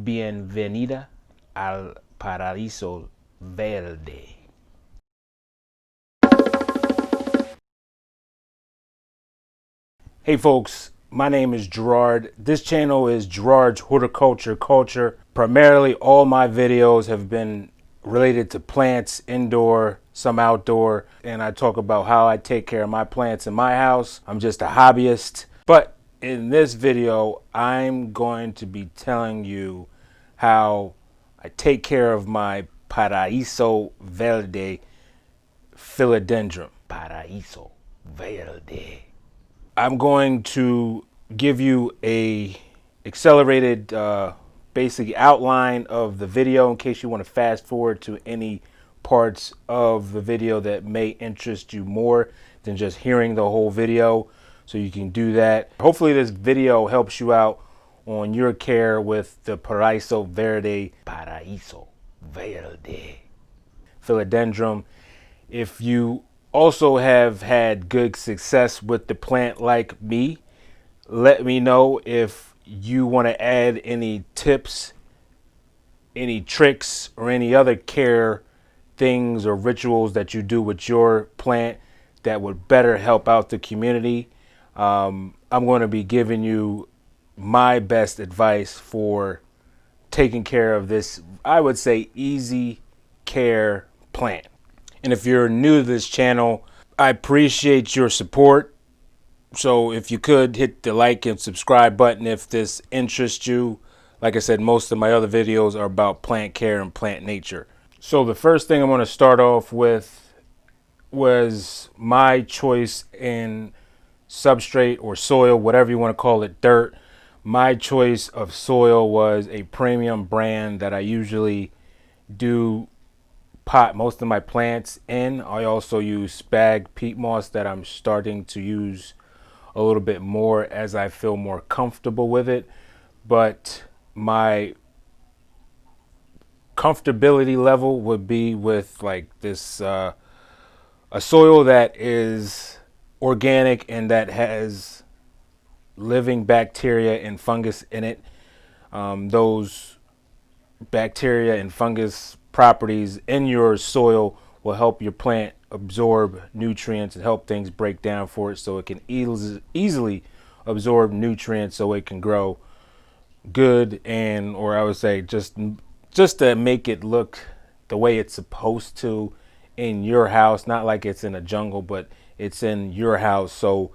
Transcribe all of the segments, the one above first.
Bienvenida al Paraiso Verde. Hey folks, my name is Gerard. This channel is Gerard's Horticulture Culture. Primarily all my videos have been related to plants, indoor, some outdoor, and I talk about how I take care of my plants in my house. I'm just a hobbyist. But in this video, I'm going to be telling you how I take care of my Paraiso Verde Philodendron. Paraiso Verde. I'm going to give you a accelerated basic outline of the video in case you want to fast forward to any parts of the video that may interest you more than just hearing the whole video. So you can do that. Hopefully this video helps you out on your care with the Paraiso Verde Philodendron. If you also have had good success with the plant like me, let me know if you want to add any tips, any tricks, or any other care things or rituals that you do with your plant that would better help out the community. I'm going to be giving you my best advice for taking care of this, I would say, easy care plant. And if you're new to this channel, I appreciate your support. So if you could hit the like and subscribe button if this interests you. Like I said, most of my other videos are about plant care and plant nature. So the first thing I'm going to start off with was my choice in substrate or soil, whatever you want to call it, dirt. My choice of soil was a premium brand that I usually do pot most of my plants in. I also use spag peat moss that I'm starting to use a little bit more as I feel more comfortable with it. But my comfortability level would be with like this a soil that is organic and that has living bacteria and fungus in it. Those bacteria and fungus properties in your soil will help your plant absorb nutrients and help things break down for it so it can easily absorb nutrients so it can grow good, and or I would say just to make it look the way it's supposed to in your house, not like it's in a jungle, but it's in your house. So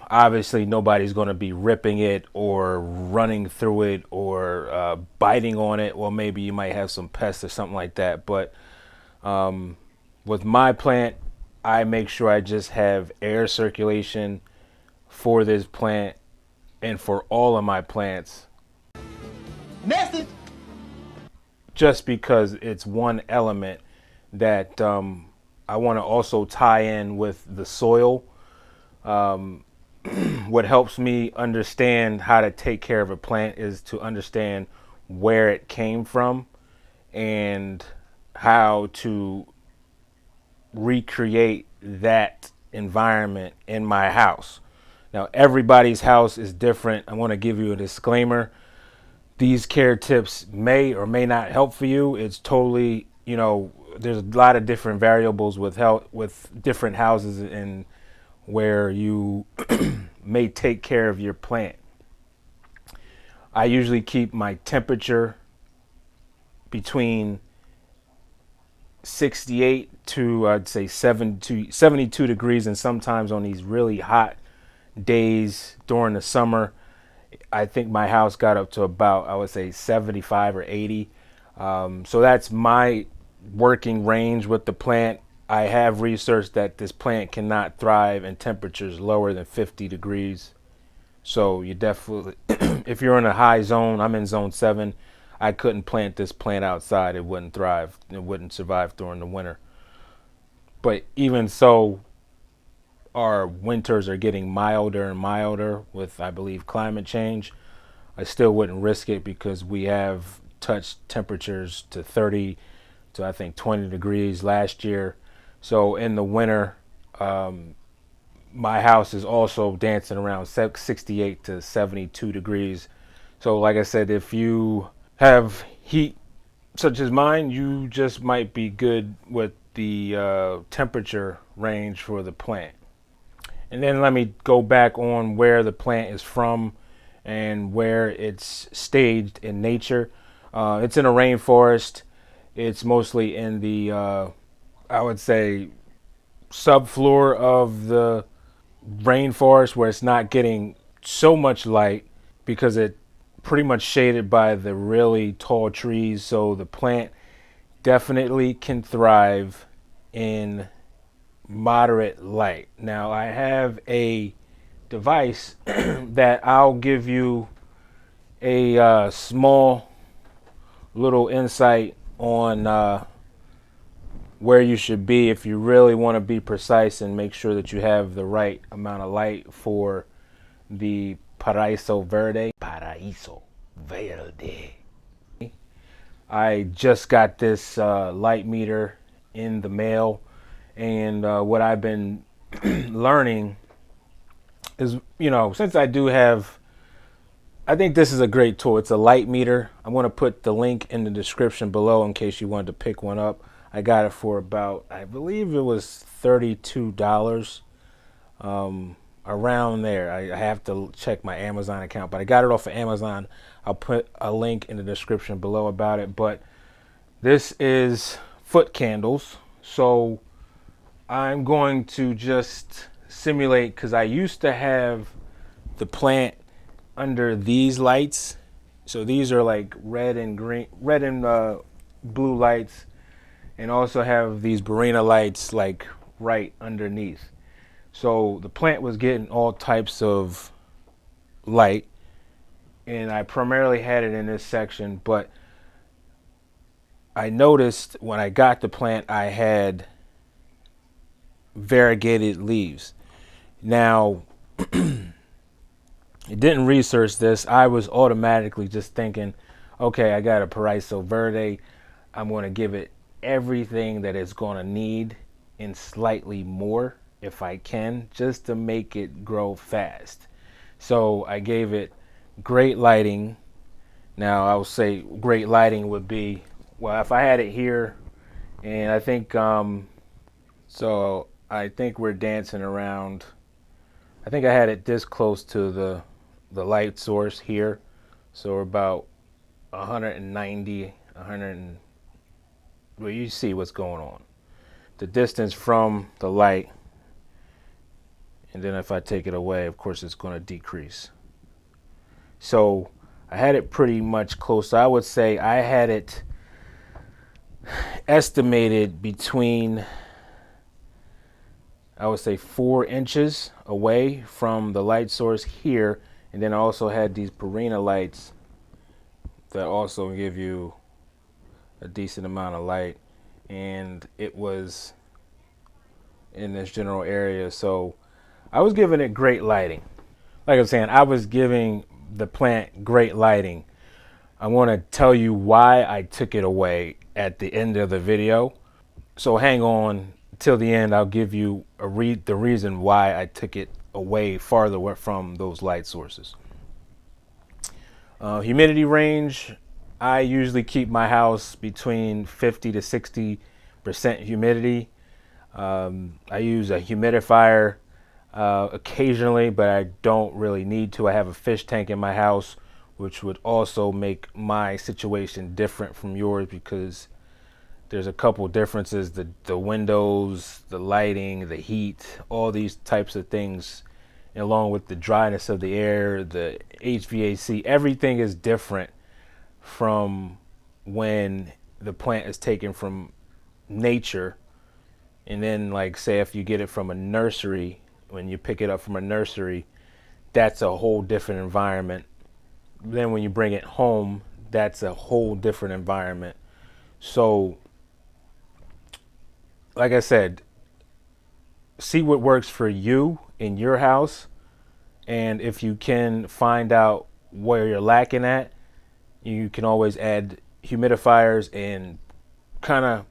obviously nobody's going to be ripping it or running through it or biting on it. Well, maybe you might have some pests or something like that. But with my plant, I make sure I just have air circulation for this plant and for all of my plants. Message. Just because it's one element that I want to also tie in with the soil. What helps me understand how to take care of a plant is to understand where it came from and how to recreate that environment in my house. Now, everybody's house is different. I want to give you a disclaimer. These care tips may or may not help for you. It's totally, there's a lot of different variables with different houses and where you may take care of your plant. I usually keep my temperature between 68 to I'd say 72 degrees, and sometimes on these really hot days during the summer, I think my house got up to about, I would say, 75 or 80. So that's my working range with the plant. I have researched that this plant cannot thrive in temperatures lower than 50 degrees. So you definitely, if you're in a high zone, I'm in zone 7, I couldn't plant this plant outside. It wouldn't thrive. It wouldn't survive during the winter. But even so, our winters are getting milder and milder with, I believe, climate change. I still wouldn't risk it because we have touched temperatures to 30 to I think 20 degrees last year. So in the winter, my house is also dancing around 68 to 72 degrees. So like I said, if you have heat such as mine, you just might be good with the temperature range for the plant. And then let me go back on where the plant is from and where it's staged in nature. It's in a rainforest. It's mostly in the, I would say, subfloor of the rainforest where it's not getting so much light because it pretty much shaded by the really tall trees. So the plant definitely can thrive in moderate light. Now I have a device that I'll give you a small little insight on where you should be if you really want to be precise and make sure that you have the right amount of light for the Paraiso Verde. Paraiso Verde. I just got this light meter in the mail, and what I've been learning is, since I do have, I think this is a great tool. It's a light meter. I'm going to put the link in the description below in case you wanted to pick one up. I got it for about, I believe it was $32, around there. I have to check my Amazon account, but I got it off of Amazon. I'll put a link in the description below about it. But this is foot candles. So I'm going to just simulate, because I used to have the plant under these lights. So these are like red and blue lights, and also have these Barina lights like right underneath. So the plant was getting all types of light, and I primarily had it in this section, but I noticed when I got the plant I had variegated leaves. Now, I didn't research this. I was automatically just thinking, okay, I got a Paraiso Verde. I'm going to give it everything that it's going to need and slightly more if I can, just to make it grow fast. So I gave it great lighting. Now, I would say great lighting would be, well, if I had it here, and I think, so I think we're dancing around. I think I had it this close to the light source here. So we're about 190, 100, well, you see what's going on. The distance from the light, and then if I take it away, of course, it's going to decrease. So I had it pretty much close. I would say I had it estimated between, I would say, 4 inches away from the light source here. And then I also had these Barina lights that also give you a decent amount of light. And it was in this general area. So I was giving it great lighting. Like I'm saying, I was giving the plant great lighting. I want to tell you why I took it away at the end of the video. So hang on till the end. I'll give you the reason why I took it away farther from those light sources. Humidity range, I usually keep my house between 50 to 60% humidity. I use a humidifier occasionally, but I don't really need to. I have a fish tank in my house, which would also make my situation different from yours, because there's a couple differences: the windows, the lighting, the heat, all these types of things, along with the dryness of the air, the HVAC. Everything is different from when the plant is taken from nature. And then, like, say if you get it from a nursery, when you pick it up from a nursery, that's a whole different environment. Then when you bring it home, that's a whole different environment. So, like I said, see what works for you in your house. And if you can find out where you're lacking at, you can always add humidifiers and kind of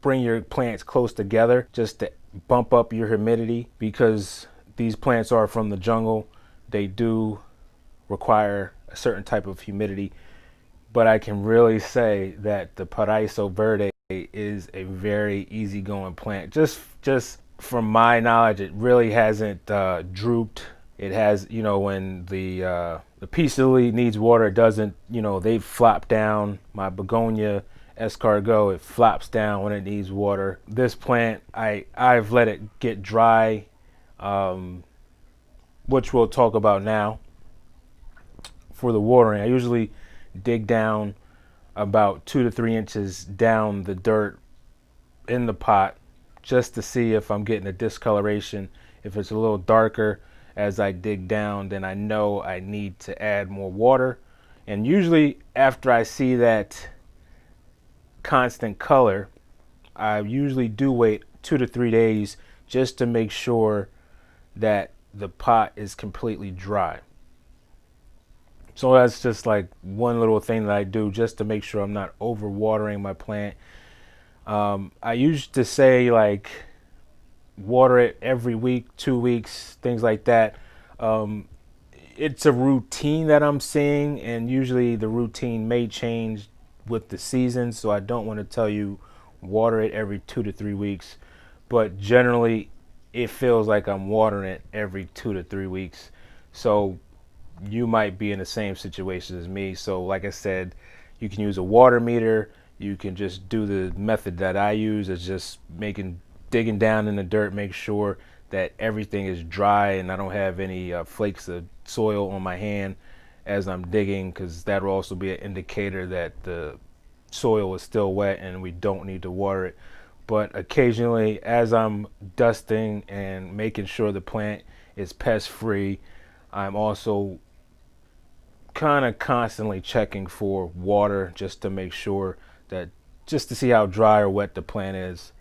bring your plants close together just to bump up your humidity, because these plants are from the jungle. They do require a certain type of humidity. But I can really say that the Paraiso Verde is a very easygoing plant. Just from my knowledge, it really hasn't drooped. It has, when the peace lily needs water, it doesn't, they flop down. My begonia escargot, it flops down when it needs water. This plant, I've let it get dry, which we'll talk about now. For the watering, I usually dig down about 2 to 3 inches down the dirt in the pot just to see if I'm getting a discoloration. If it's a little darker as I dig down, then I know I need to add more water. And usually after I see that constant color, I usually do wait 2 to 3 days just to make sure that the pot is completely dry. So that's just like one little thing that I do just to make sure I'm not overwatering my plant. I used to say like water it every week, 2 weeks, things like that. It's a routine that I'm seeing, and usually the routine may change with the season. So I don't want to tell you water it every 2 to 3 weeks, but generally it feels like I'm watering it every 2 to 3 weeks. So you might be in the same situation as me. So like I said, you can use a water meter. You can just do the method that I use, is just digging down in the dirt, make sure that everything is dry and I don't have any flakes of soil on my hand as I'm digging, because that will also be an indicator that the soil is still wet and we don't need to water it. But occasionally, as I'm dusting and making sure the plant is pest free, I'm also kind of constantly checking for water just to make sure that, just to see how dry or wet the plant is.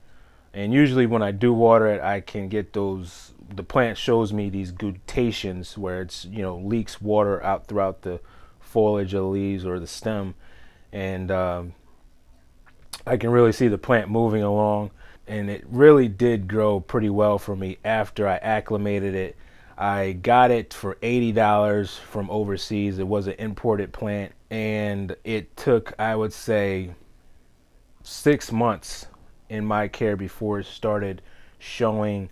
And usually when I do water it, I can get the plant shows me these gutations where it's, leaks water out throughout the foliage of the leaves or the stem. And I can really see the plant moving along. And it really did grow pretty well for me after I acclimated it. I got it for $80 from overseas. It was an imported plant. And it took, I would say, 6 months in my care before it started showing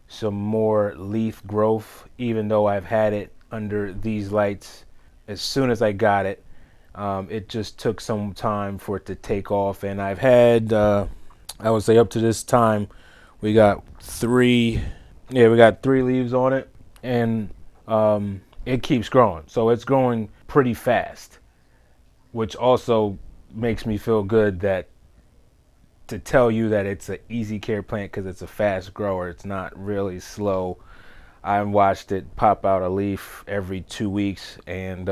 some more leaf growth, even though I've had it under these lights. As soon as I got it, it just took some time for it to take off. And I've had, I would say up to this time, we got three leaves on it, and it keeps growing. So it's growing pretty fast, which also makes me feel good that to tell you that it's an easy care plant, because it's a fast grower. It's not really slow. I watched it pop out a leaf every 2 weeks, and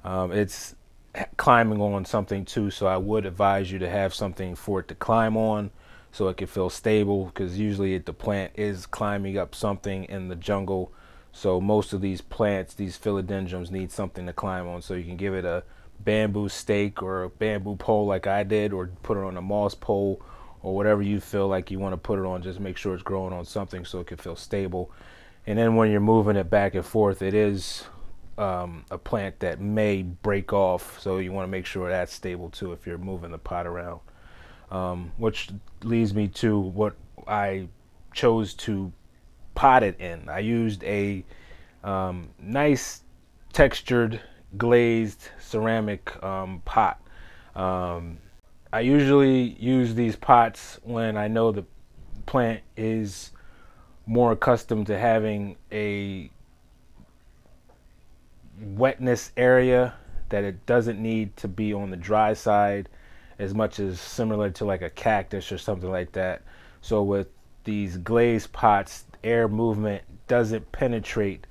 it's climbing on something too. So I would advise you to have something for it to climb on so it can feel stable, because usually the plant is climbing up something in the jungle. So most of these plants, these philodendrons, need something to climb on. So you can give it a bamboo stake or a bamboo pole like I did, or put it on a moss pole or whatever you feel like you want to put it on. Just make sure it's growing on something so it can feel stable. And then when you're moving it back and forth, it is a plant that may break off, so you want to make sure that's stable too if you're moving the pot around. Which leads me to what I chose to pot it in. I used a nice textured glazed ceramic pot. I usually use these pots when I know the plant is more accustomed to having a wetness area, that it doesn't need to be on the dry side as much as similar to like a cactus or something like that. So with these glazed pots, air movement doesn't penetrate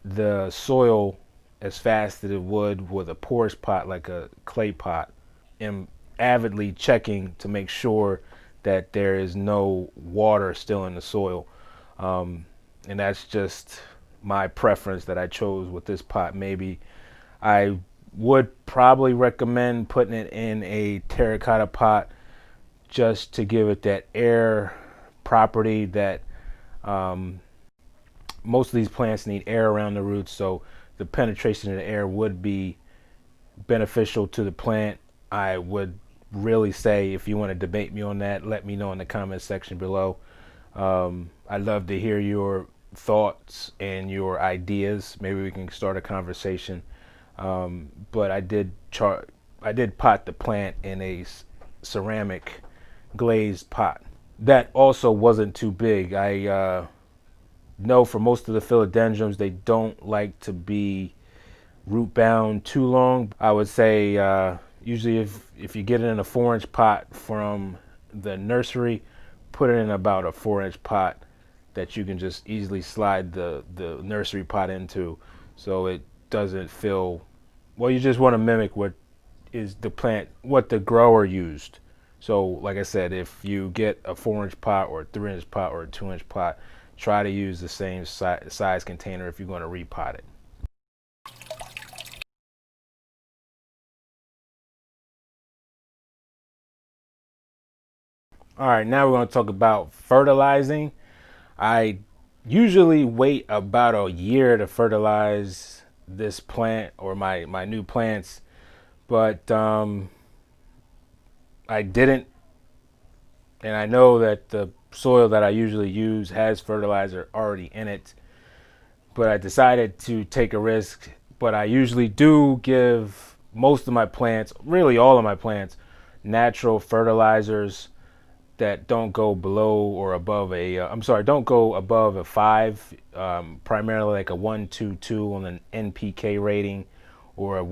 the soil as fast as it would with a porous pot like a clay pot. I'm avidly checking to make sure that there is no water still in the soil. And that's just my preference that I chose with this pot. Maybe I would probably recommend putting it in a terracotta pot just to give it that air property that most of these plants need air around the roots. So the penetration of the air would be beneficial to the plant. I would really say, if you want to debate me on that, let me know in the comment section below. I'd love to hear your thoughts and your ideas. Maybe we can start a conversation. But I did pot the plant in a ceramic glazed pot. That also wasn't too big. I know for most of the philodendrons, they don't like to be root bound too long. I would say usually if you get it in a 4-inch pot from the nursery, put it in about a 4-inch pot that you can just easily slide the nursery pot into, so it doesn't feel, well, you just want to mimic what is the plant, what the grower used. So like I said, if you get a 4-inch pot or a 3-inch pot or a 2-inch pot, try to use the same size container if you're going to repot it. All right, now we're going to talk about fertilizing. I usually wait about a year to fertilize this plant or my new plants, but I didn't, and I know that the soil that I usually use has fertilizer already in it, but I decided to take a risk. But I usually do give most of my plants, really all of my plants, natural fertilizers that don't go below or above don't go above a 5, primarily like a 122 on an NPK rating, or a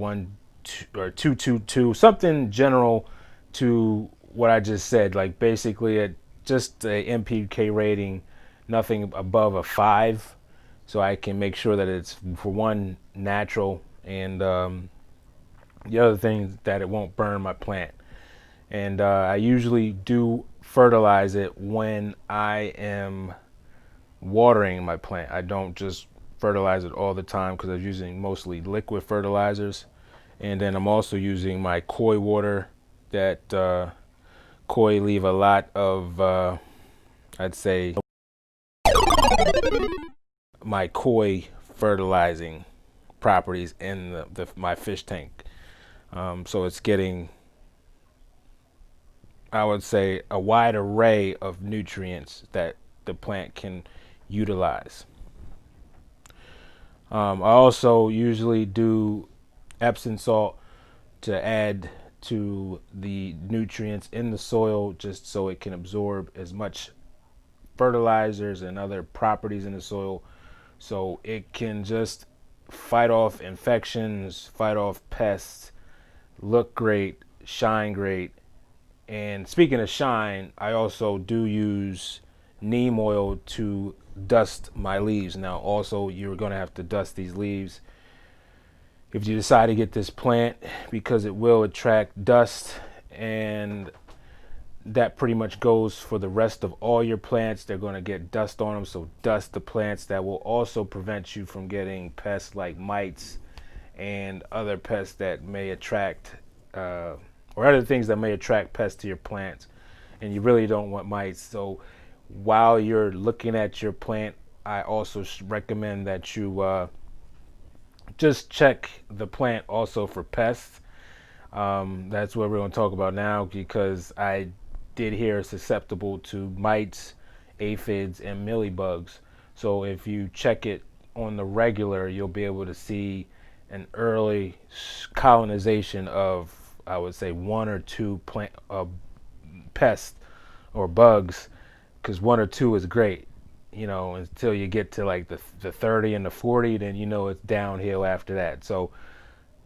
222, something general to what I just said, like basically just a NPK rating, nothing above a 5, so I can make sure that it's, for one, natural, and the other thing, that it won't burn my plant. And I usually do fertilize it when I am watering my plant. I don't just fertilize it all the time, because I'm using mostly liquid fertilizers. And then I'm also using my koi water. That koi leave a lot of, I'd say, my koi fertilizing properties in my fish tank. So it's getting, I would say, a wide array of nutrients that the plant can utilize. I also usually do Epsom salt to add to the nutrients in the soil, just so it can absorb as much fertilizers and other properties in the soil, so it can just fight off infections, fight off pests, look great, shine great. And speaking of shine, I also do use neem oil to dust my leaves. Now, also, you're going to have to dust these leaves if you decide to get this plant, because it will attract dust, and that pretty much goes for the rest of all your plants. They're going to get dust on them, so dust the plants. That will also prevent you from getting pests like mites and other pests that may attract or other things that may attract pests to your plants, and you really don't want mites. So while you're looking at your plant, I also recommend that you just check the plant also for pests. That's what we're going to talk about now, because I did hear it's susceptible to mites, aphids, and mealybugs. So if you check it on the regular, you'll be able to see an early colonization of, I would say, 1 or 2 plant pests or bugs, because 1 or 2 is great, until you get to like the 30 and the 40, then it's downhill after that. So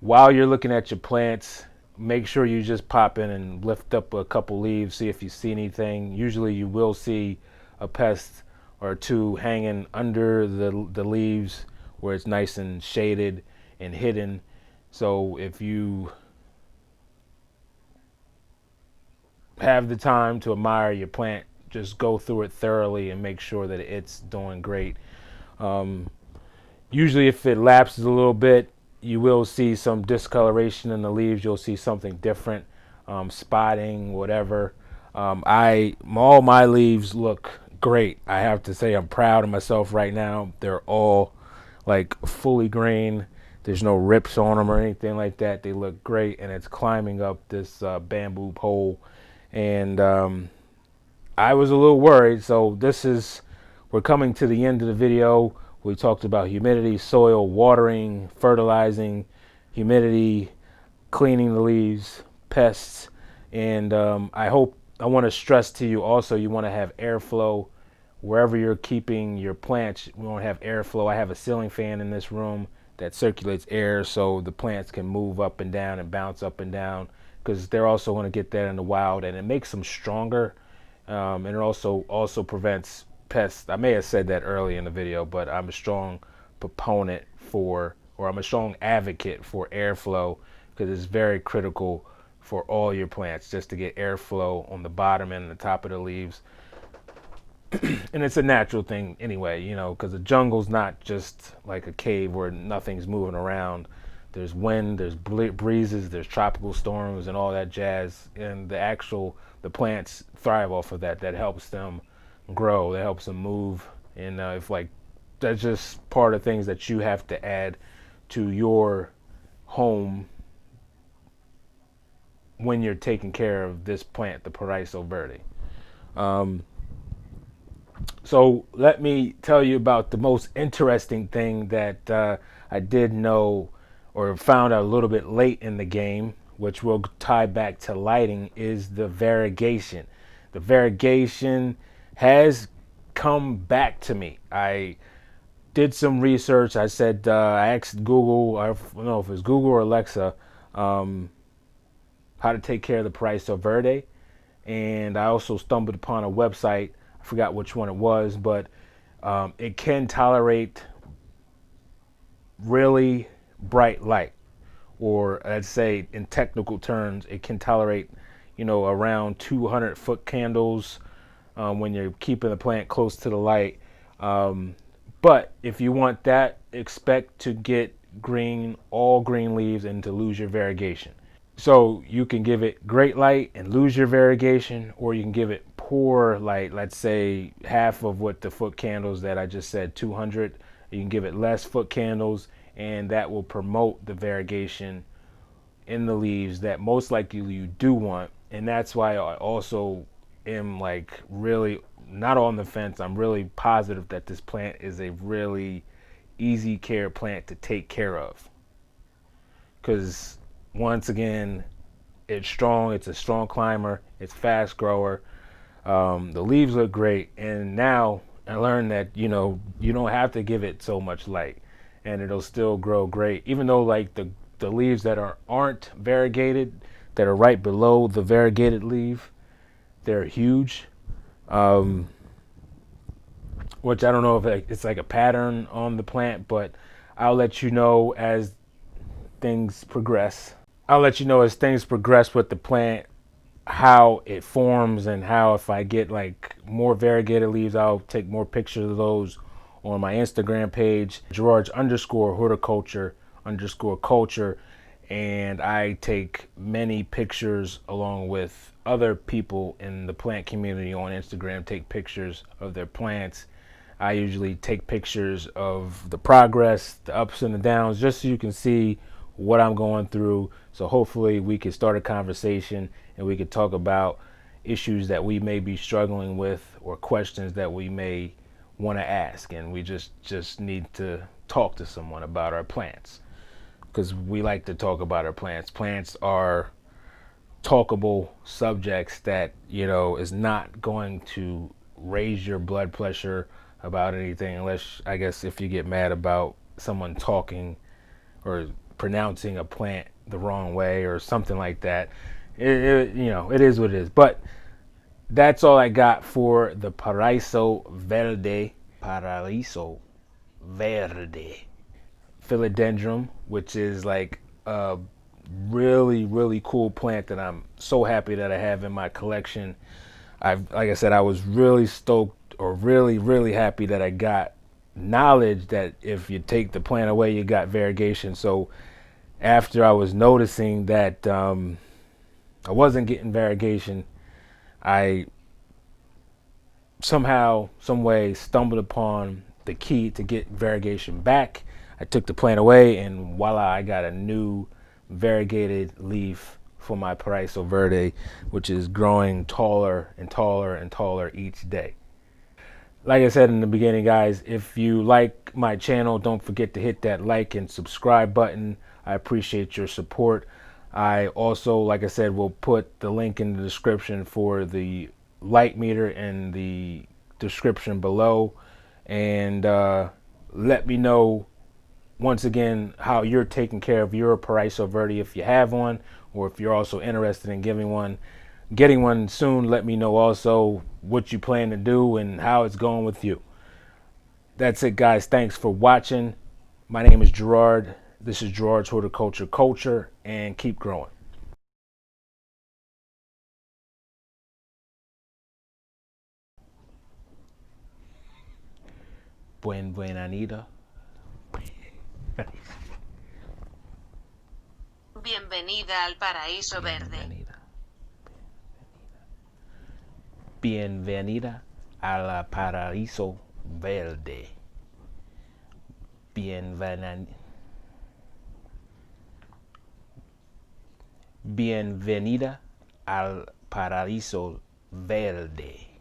while you're looking at your plants, make sure you just pop in and lift up a couple leaves, see if you see anything. Usually you will see a pest or 2 hanging under the leaves, where it's nice and shaded and hidden. So if you have the time to admire your plant, just go through it thoroughly and make sure that it's doing great. Usually if it lapses a little bit, you will see some discoloration in the leaves. You'll see something different, spotting, whatever. All my leaves look great. I have to say, I'm proud of myself right now. They're all like fully green. There's no rips on them or anything like that. They look great, and it's climbing up this bamboo pole. And I was a little worried. So we're coming to the end of the video. We talked about humidity, soil, watering, fertilizing, humidity, cleaning the leaves, pests, and I want to stress to you also, you want to have airflow wherever you're keeping your plants. We want to have airflow. I have a ceiling fan in this room that circulates air so the plants can move up and down and bounce up and down, because they're also going to get that in the wild, and it makes them stronger, and it also prevents pests. I may have said that early in the video, but I'm a strong proponent for, or I'm a strong advocate for airflow, because it's very critical for all your plants just to get airflow on the bottom and the top of the leaves. And it's a natural thing anyway, because the jungle's not just like a cave where nothing's moving around. There's wind, there's breezes, there's tropical storms and all that jazz, and the plants thrive off of that. That helps them grow, that helps them move, and if like that's just part of things that you have to add to your home when you're taking care of this plant, the Paraiso Verde. So let me tell you about the most interesting thing that I did know or found out a little bit late in the game, which will tie back to lighting, is the variegation. The variegation has come back to me. I did some research. I said, I asked Google, I don't know if it was Google or Alexa, how to take care of the Paraiso Verde. And I also stumbled upon a website. I forgot which one it was, but it can tolerate really bright light, or I'd say in technical terms, it can tolerate, around 200-foot candles when you're keeping the plant close to the light. But if you want that, expect to get all green leaves and to lose your variegation. So you can give it great light and lose your variegation, or you can give it poor light, let's say half of what the foot candles that I just said, 200. You can give it less foot candles, and that will promote the variegation in the leaves that most likely you do want. And that's why I also am like really not on the fence. I'm really positive that this plant is a really easy care plant to take care of, because once again, it's strong. It's a strong climber. It's fast grower. The leaves look great. And now I learned that, you don't have to give it so much light, and it'll still grow great. Even though like the leaves that aren't variegated, that are right below the variegated leaf, they're huge. Which I don't know if it's like a pattern on the plant, but I'll let you know as things progress. With the plant, how it forms, and how if I get like more variegated leaves, I'll take more pictures of those on my Instagram page, Gerard _horticulture_culture, and I take many pictures along with other people in the plant community on Instagram, take pictures of their plants. I usually take pictures of the progress, the ups and the downs, just so you can see what I'm going through. So hopefully we can start a conversation and we could talk about issues that we may be struggling with, or questions that we may want to ask, and we just need to talk to someone about our plants, because we like to talk about our plants. Plants are talkable subjects that is not going to raise your blood pressure about anything, unless I guess if you get mad about someone talking or pronouncing a plant the wrong way or something like that. It is what it is. But that's all I got for the Paraiso Verde Philodendron, which is like a really, really cool plant that I'm so happy that I have in my collection. Like I said, I was really stoked, or really, really happy that I got knowledge that if you take the plant away, you got variegation. So after I was noticing that I wasn't getting variegation, I somehow, some way stumbled upon the key to get variegation back. I took the plant away, and voila, I got a new variegated leaf for my Paraiso Verde, which is growing taller and taller and taller each day. Like I said in the beginning, guys, if you like my channel, don't forget to hit that like and subscribe button. I appreciate your support. I also, like I said, will put the link in the description for the light meter in the description below. And let me know once again how you're taking care of your Paraiso Verde if you have one, or if you're also interested in getting one soon. Let me know also what you plan to do and how it's going with you. That's it, guys. Thanks for watching. My name is Gerard. This is Gerard's Horticulture Culture, and keep growing. Buenanita. Bienvenida al Paraíso Verde. Bienvenida al Paraiso Verde. Bienvenida al Paraiso Verde.